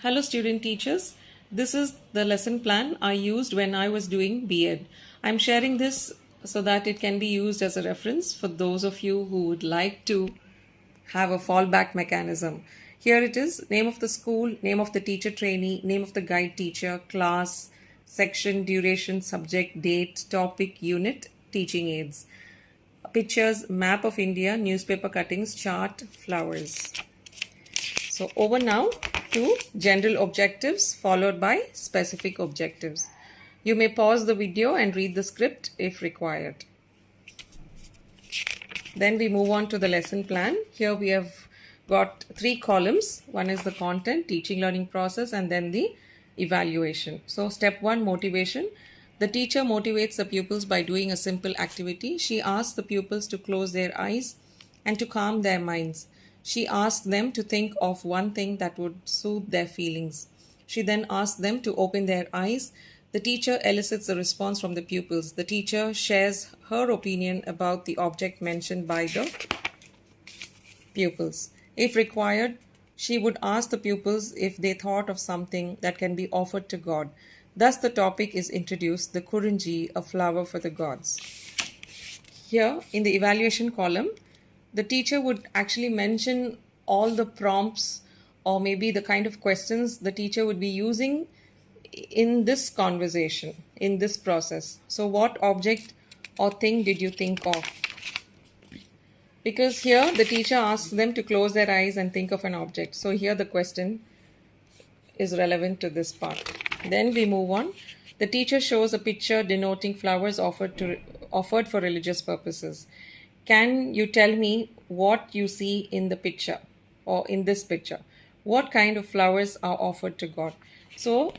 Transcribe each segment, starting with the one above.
Hello student teachers, this is the lesson plan I used when I was doing B.Ed. I'm sharing this so that it can be used as a reference for those of you who would like to have a fallback mechanism. Here it is: name of the school, name of the teacher trainee, name of the guide teacher, class, section, duration, subject, date, topic, unit, teaching aids. Pictures, map of India, newspaper cuttings, chart, flowers. So over now to general objectives followed by specific objectives. You may pause the video and read the script if required. Then we move on to the lesson plan. Here we have got 3 columns. One is the content, teaching learning process, and then the evaluation. So step 1, motivation. The teacher motivates the pupils by doing a simple activity. She asks the pupils to close their eyes and to calm their minds. She asked them to think of one thing that would soothe their feelings. She then asked them to open their eyes. The teacher elicits a response from the pupils. The teacher shares her opinion about the object mentioned by the pupils. If required, she would ask the pupils if they thought of something that can be offered to God. Thus, the topic is introduced, the Kurunji, a flower for the gods. Here, in the evaluation column, the teacher would actually mention all the prompts or maybe the kind of questions the teacher would be using in this conversation, in this process. So what object or thing did you think of? Because here the teacher asks them to close their eyes and think of an object. So here the question is relevant to this part. Then we move on. The teacher shows a picture denoting flowers offered for religious purposes. Can you tell me what you see in the picture or in this picture? What kind of flowers are offered to God? So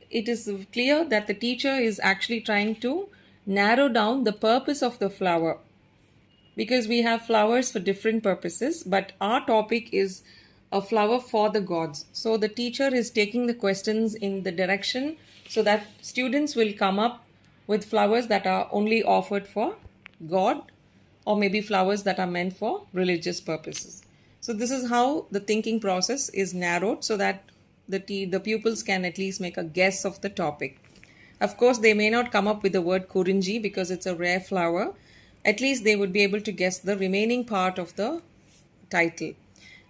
it is clear that the teacher is actually trying to narrow down the purpose of the flower, because we have flowers for different purposes, but our topic is a flower for the gods. So the teacher is taking the questions in the direction so that students will come up with flowers that are only offered for God, or maybe flowers that are meant for religious purposes. So this is how the thinking process is narrowed so that the pupils can at least make a guess of the topic. Of course, they may not come up with the word Kurunji because it's a rare flower. At least they would be able to guess the remaining part of the title.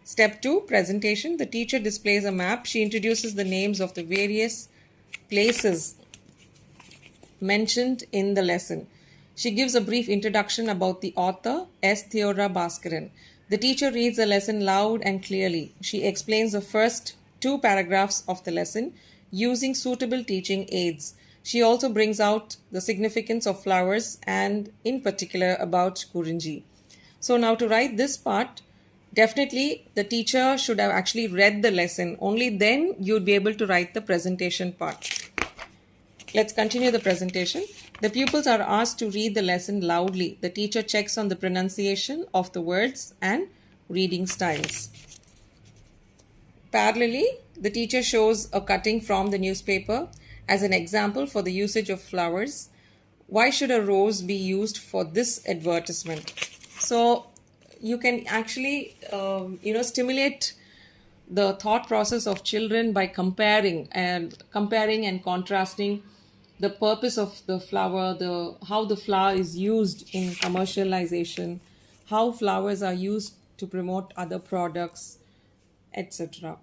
Step 2, presentation. The teacher displays a map. She introduces the names of the various places mentioned in the lesson. She gives a brief introduction about the author, S. Theodora Bhaskaran. The teacher reads the lesson loud and clearly. She explains the first 2 paragraphs of the lesson using suitable teaching aids. She also brings out the significance of flowers and in particular about Kurunji. So now to write this part, definitely the teacher should have actually read the lesson. Only then you'd be able to write the presentation part. Let's continue the presentation. The pupils are asked to read the lesson loudly. The teacher checks on the pronunciation of the words and reading styles. Parallelly, the teacher shows a cutting from the newspaper as an example for the usage of flowers. Why should a rose be used for this advertisement? So you can actually stimulate the thought process of children by comparing and contrasting the purpose of the flower, how the flower is used in commercialization, how flowers are used to promote other products, etc.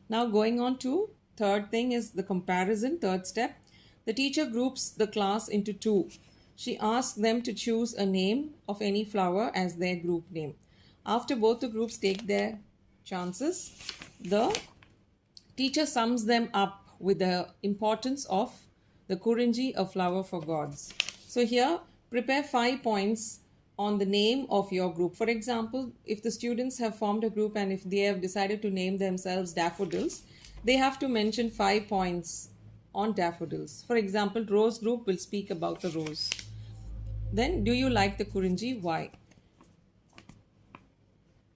Now going on to third thing is the comparison, third step. The teacher groups the class into 2. She asks them to choose a name of any flower as their group name. After both the groups take their chances, the teacher sums them up with the importance of the Kurunji, a flower for gods. So here, prepare 5 points on the name of your group. For example, if the students have formed a group and if they have decided to name themselves daffodils, they have to mention 5 points on daffodils. For example, rose group will speak about the rose. Then, do you like the Kurunji? Why?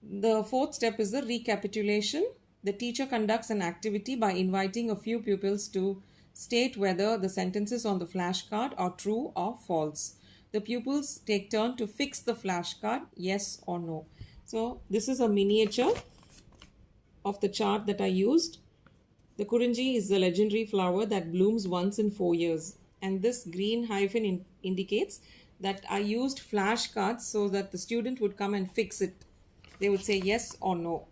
The 4th step is the recapitulation. The teacher conducts an activity by inviting a few pupils to state whether the sentences on the flashcard are true or false. The pupils take turn to fix the flashcard, yes or no. So this is a miniature of the chart that I used. The Kurunji is the legendary flower that blooms once in 4 years. And this green hyphen indicates that I used flashcards so that the student would come and fix it. They would say yes or no.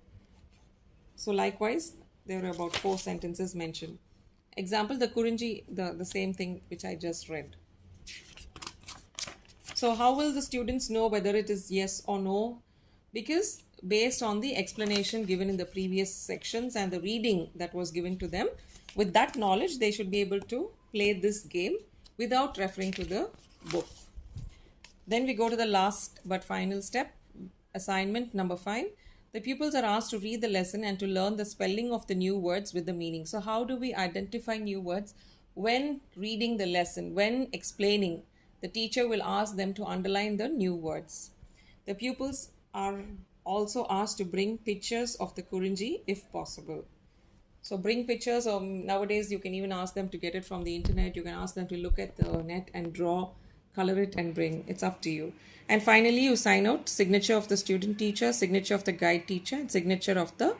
So likewise, there are about 4 sentences mentioned. Example, the Kurunji, the same thing which I just read. So how will the students know whether it is yes or no? Because based on the explanation given in the previous sections and the reading that was given to them, with that knowledge, they should be able to play this game without referring to the book. Then we go to the last but final step, assignment number 5. The pupils are asked to read the lesson and to learn the spelling of the new words with the meaning. So how do we identify new words? When reading the lesson, when explaining, the teacher will ask them to underline the new words. The pupils are also asked to bring pictures of the Kurunji if possible. So bring pictures, or nowadays you can even ask them to get it from the internet. You can ask them to look at the net and draw, color it and bring. It's up to you. And finally, you sign out signature of the student teacher, signature of the guide teacher, and signature of the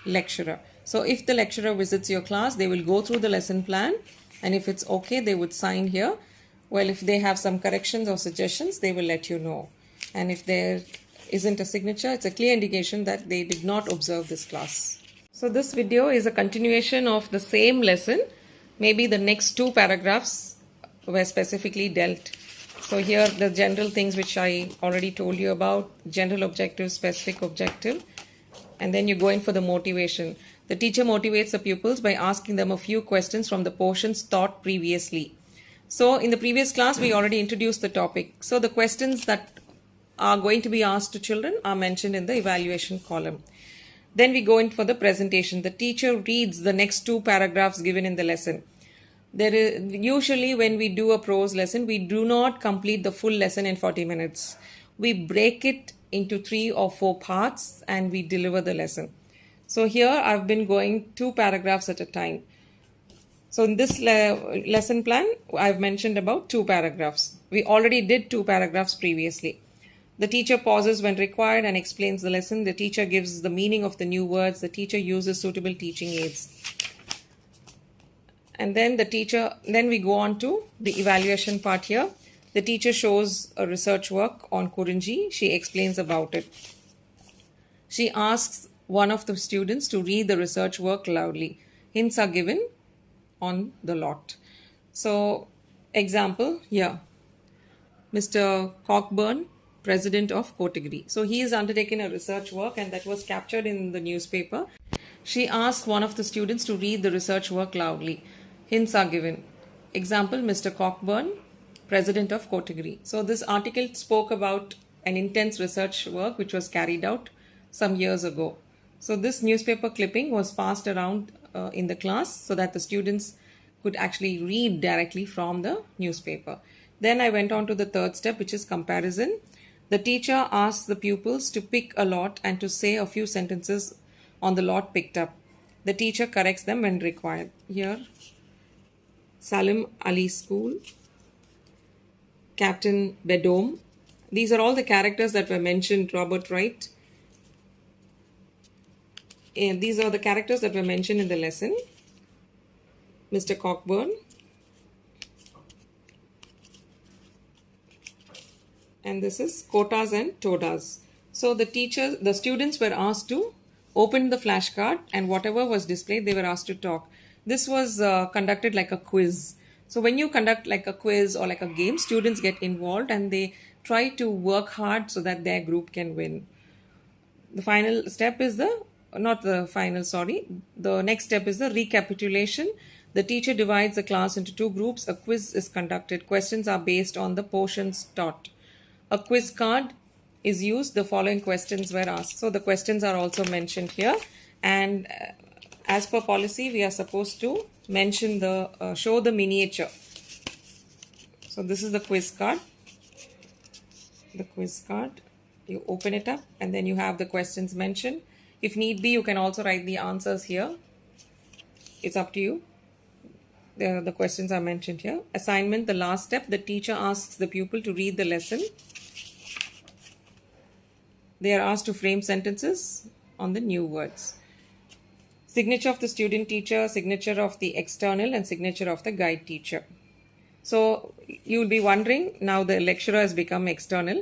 lecturer. So if the lecturer visits your class, they will go through the lesson plan, and if it's okay, they would sign here. Well, if they have some corrections or suggestions, they will let you know. And if there isn't a signature, it's a clear indication that they did not observe this class. So this video is a continuation of the same lesson. Maybe the next 2 paragraphs were specifically dealt. So here the general things which I already told you about, general objective, specific objective, and then you go in for the motivation. The teacher motivates the pupils by asking them a few questions from the portions taught previously. So in the previous class, we already introduced the topic. So the questions that are going to be asked to children are mentioned in the evaluation column. Then we go in for the presentation. The teacher reads the next 2 paragraphs given in the lesson. Usually when we do a prose lesson, we do not complete the full lesson in 40 minutes. We break it into 3 or 4 parts and we deliver the lesson. So here I've been going 2 paragraphs at a time. So in this lesson plan, I've mentioned about 2 paragraphs. We already did 2 paragraphs previously. The teacher pauses when required and explains the lesson. The teacher gives the meaning of the new words. The teacher uses suitable teaching aids. And then then we go on to the evaluation part here. The teacher shows a research work on Kurunji. She explains about it. She asks one of the students to read the research work loudly. Hints are given on the lot. So, example here, Mr. Cockburn, president of Category. So he has undertaken a research work and that was captured in the newspaper. She asked one of the students to read the research work loudly. Hints are given. Example, Mr. Cockburn, president of Category. So this article spoke about an intense research work which was carried out some years ago. So this newspaper clipping was passed around in the class so that the students could actually read directly from the newspaper. Then I went on to the 3rd step, which is comparison. The teacher asks the pupils to pick a lot and to say a few sentences on the lot picked up. The teacher corrects them when required. Here, Salim Ali School, Captain Bedome. These are all the characters that were mentioned, Robert Wright. And these are the characters that were mentioned in the lesson. Mr. Cockburn. And this is quotas and todas. So the students were asked to open the flashcard and whatever was displayed, they were asked to talk. This was conducted like a quiz. So when you conduct like a quiz or like a game, students get involved and they try to work hard so that their group can win. The final step is the next step is the recapitulation. The teacher divides the class into 2 groups. A quiz is conducted. Questions are based on the portions taught. A quiz card is used. The following questions were asked. So the questions are also mentioned here. And as per policy, we are supposed to mention show the miniature. So this is the quiz card. The quiz card. You open it up and then you have the questions mentioned. If need be, you can also write the answers here. It's up to you. The questions are mentioned here. Assignment, the last step. The teacher asks the pupil to read the lesson. They are asked to frame sentences on the new words. signature of the student teacher, signature of the external, and signature of the guide teacher. So you will be wondering, now the lecturer has become external.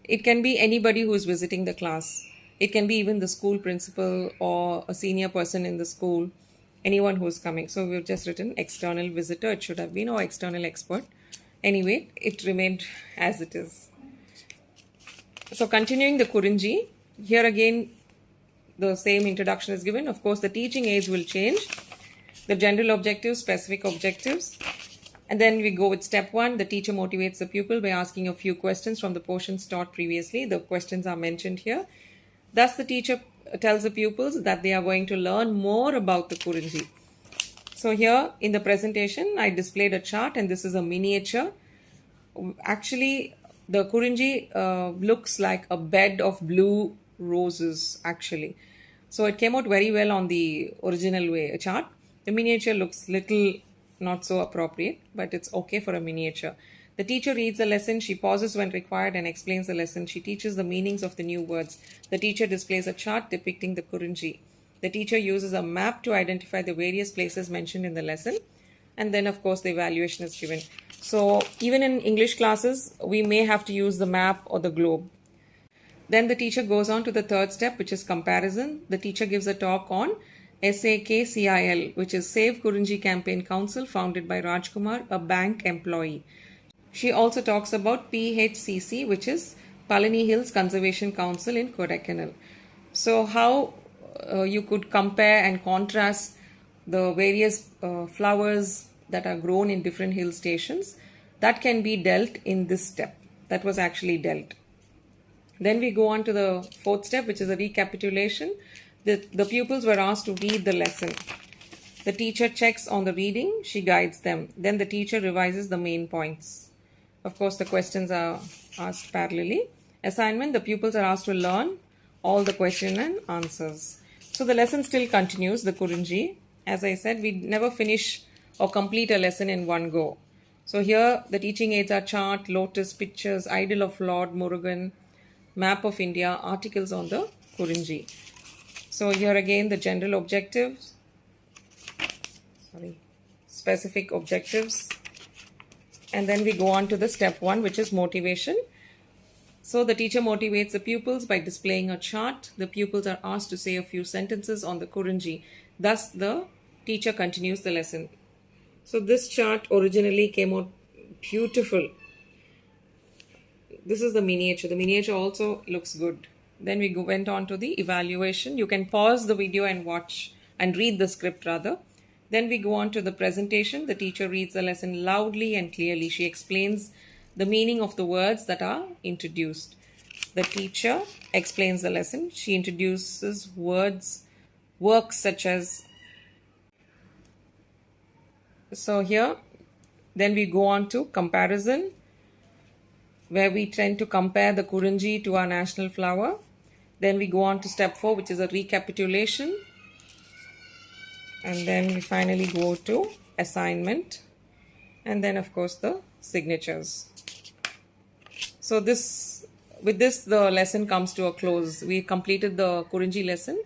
It can be anybody who is visiting the class. It can be even the school principal or a senior person in the school, anyone who is coming. So we've just written external visitor. It should have been, or external expert. Anyway, it remained as it is. So continuing the Kurunji, here again the same introduction is given. Of course, the teaching aids will change. The general objectives, specific objectives. And then we go with step 1. The teacher motivates the pupil by asking a few questions from the portions taught previously. The questions are mentioned here. Thus, the teacher tells the pupils that they are going to learn more about the Kurunji. So here in the presentation, I displayed a chart, and this is a miniature. Actually, the Kurunji looks like a bed of blue roses, actually. So it came out very well on the original way chart. The miniature looks little not so appropriate, but it's okay for a miniature. The teacher reads the lesson. She pauses when required and explains the lesson. She teaches the meanings of the new words. The teacher displays a chart depicting the Kurunji. The teacher uses a map to identify the various places mentioned in the lesson. And then, of course, the evaluation is given. So even in English classes, we may have to use the map or the globe. Then the teacher goes on to the third step, which is comparison. The teacher gives a talk on SAKCIL, which is Save Kurunji Campaign Council, founded by Rajkumar, a bank employee. She also talks about PHCC, which is Palani Hills Conservation Council in Kodaikanal. So how you could compare and contrast the various flowers that are grown in different hill stations, that can be dealt in this step. That was actually dealt. Then we go on to the fourth step, which is a recapitulation. The pupils were asked to read the lesson. The teacher checks on the reading. She guides them. Then the teacher revises the main points. Of course, the questions are asked parallelly. Assignment, the pupils are asked to learn all the question and answers. So the lesson still continues, the Kurunji. As I said, we never finish or complete a lesson in one go. So here the teaching aids are chart, lotus, pictures, idol of Lord Murugan, map of India, articles on the Kurunji. So here again the general objectives, specific objectives, and then we go on to the step 1, which is motivation. So the teacher motivates the pupils by displaying a chart. The pupils are asked to say a few sentences on the Kurunji. Thus the teacher continues the lesson. So this chart originally came out beautiful. This is the miniature. The miniature also looks good. Then we went on to the evaluation. You can pause the video and watch and read the script rather. Then we go on to the presentation. The teacher reads the lesson loudly and clearly. She explains the meaning of the words that are introduced. The teacher explains the lesson. She introduces works such as. So here, then we go on to comparison, where we tend to compare the Kurunji to our national flower. Then we go on to step 4, which is a recapitulation. And then we finally go to assignment. And then, of course, the signatures. So with this, the lesson comes to a close. We completed the Kurunji lesson.